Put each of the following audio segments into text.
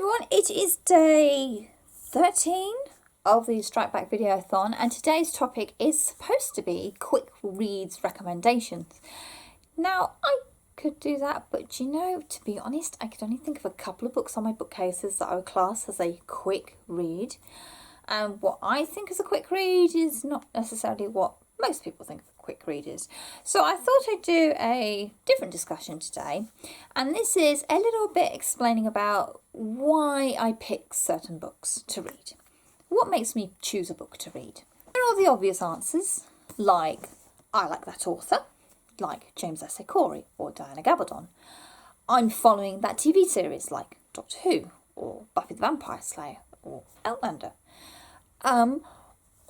everyone, it is day 13 of the Strike Back Videothon, and today's topic is supposed to be quick reads recommendations. Now, I could do that, but you know, to be honest, I could only think of a couple of books on my bookcases that I would class as a quick read. And what I think is a quick read is not necessarily what most people think of a quick read is. So I thought I'd do a different discussion today, and this is a little bit explaining about why I pick certain books to read. What makes me choose a book to read? There are the obvious answers, like I like that author, like James S. A. Corey or Diana Gabaldon. I'm following that TV series like Doctor Who or Buffy the Vampire Slayer or Outlander.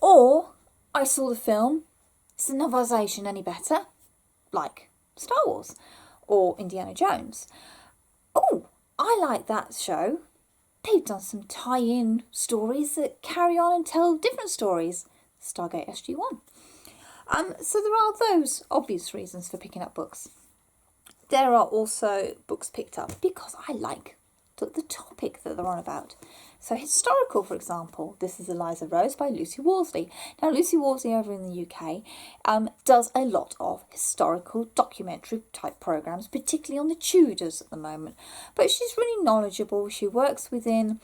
Or I saw the film. Is the novelisation any better? Like Star Wars or Indiana Jones. Oh, I like that show. They've done some tie-in stories that carry on and tell different stories. Stargate SG-1. So there are those obvious reasons for picking up books. There are also books picked up because I like the topic that they're on about. So historical, for example, this is Eliza Rose by Lucy Worsley. Now, Lucy Worsley over in the UK does a lot of historical documentary type programmes, particularly on the Tudors at the moment. But she's really knowledgeable. She works within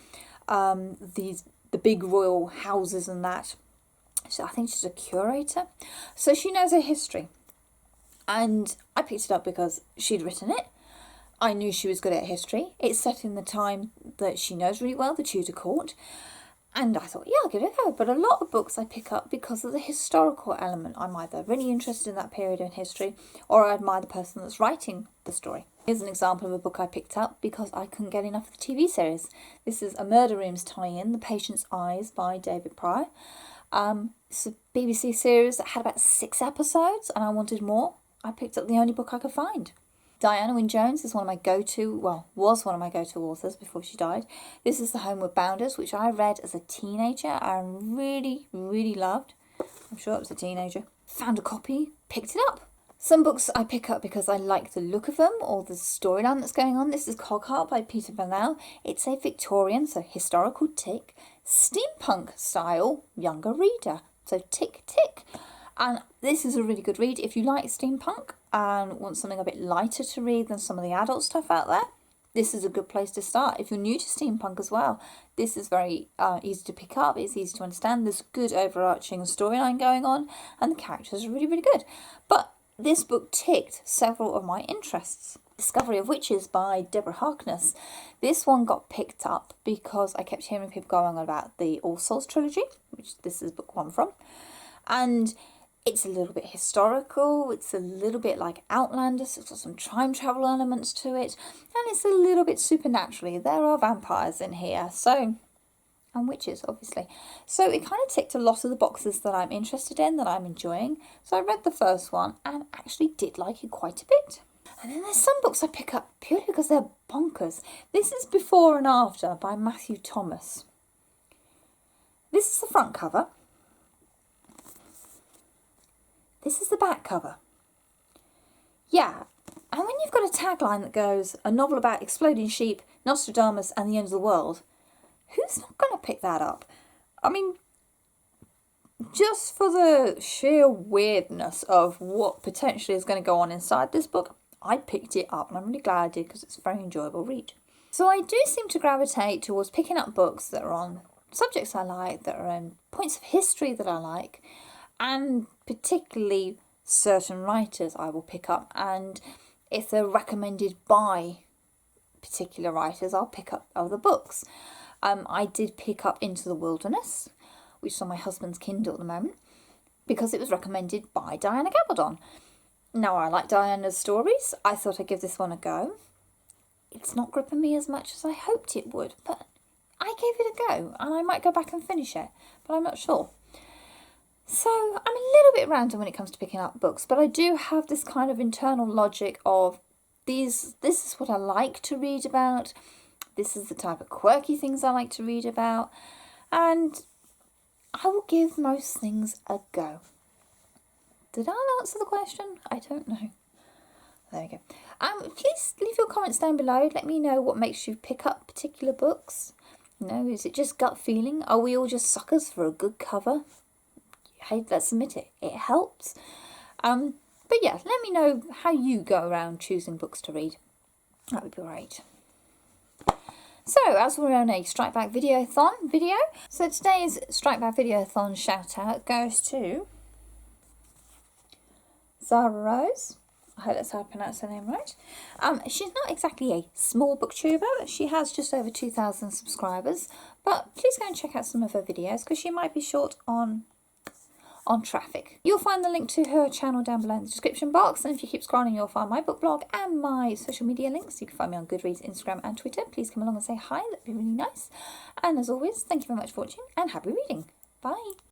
the big royal houses and that. So I think she's a curator. So she knows her history. And I picked it up because she'd written it. I knew she was good at history. It's set in the time that she knows really well, the Tudor court. And I thought, yeah, I'll give it a go. But a lot of books I pick up because of the historical element. I'm either really interested in that period in history or I admire the person that's writing the story. Here's an example of a book I picked up because I couldn't get enough of the TV series. This is a Murder Rooms tie-in, The Patient's Eyes by David Pryor. It's a BBC series that had about 6 episodes and I wanted more. I picked up the only book I could find. Diana Wynne Jones is one of my was one of my go-to authors before she died. This is the Homeward Bounders, which I read as a teenager and really, really loved. I'm sure it was a teenager. Found a copy, picked it up. Some books I pick up because I like the look of them or the storyline that's going on. This is Cogheart by Peter Burnell. It's a Victorian, so historical tick, steampunk style younger reader. So tick, tick. And this is a really good read if you like steampunk and want something a bit lighter to read than some of the adult stuff out there. This is a good place to start. If you're new to steampunk as well, this is very easy to pick up. It's easy to understand. There's good overarching storyline going on and the characters are really, really good. But this book ticked several of my interests. Discovery of Witches by Deborah Harkness. This one got picked up because I kept hearing people going on about the All Souls trilogy, which this is book 1 from. And it's a little bit historical, it's a little bit like Outlander, so it's got some time travel elements to it, and it's a little bit supernaturally. There are vampires in here, and witches, obviously. So it kind of ticked a lot of the boxes that I'm interested in, that I'm enjoying. So I read the first one and actually did like it quite a bit. And then there's some books I pick up purely because they're bonkers. This is Before and After by Matthew Thomas. This is the front cover. This is the back cover. Yeah, and when you've got a tagline that goes, a novel about exploding sheep, Nostradamus and the end of the world, who's not going to pick that up? I mean, just for the sheer weirdness of what potentially is going to go on inside this book, I picked it up and I'm really glad I did because it's a very enjoyable read. So I do seem to gravitate towards picking up books that are on subjects I like, that are on points of history that I like, and particularly certain writers I will pick up, and if they're recommended by particular writers, I'll pick up other books. I did pick up Into the Wilderness, which is on my husband's Kindle at the moment, because it was recommended by Diana Gabaldon. Now, I like Diana's stories. I thought I'd give this one a go. It's not gripping me as much as I hoped it would, but I gave it a go, and I might go back and finish it, but I'm not sure. So I'm a little bit random when it comes to picking up books, but I do have this kind of internal logic of this is what I like to read about, this is the type of quirky things I like to read about, and I will give most things a go. Did I answer the question? I don't know. There we go. Please leave your comments down below. Let me know what makes you pick up particular books. You know, is it just gut feeling? Are we all just suckers for a good cover? Hey, let's admit it. It helps. But yeah, let me know how you go around choosing books to read. That would be great. So, as we're on a Strike Back Videothon video, so today's Strike Back Videothon shout out goes to Zara Rose. I hope that's how I pronounce her name right. She's not exactly a small booktuber. She has just over 2,000 subscribers. But please go and check out some of her videos because she might be short on traffic. You'll find the link to her channel down below in the description box. And if you keep scrolling, you'll find my book blog and my social media links. You can find me on Goodreads, Instagram and Twitter. Please come along and say hi. That'd be really nice. And as always, thank you very much for watching and happy reading. Bye.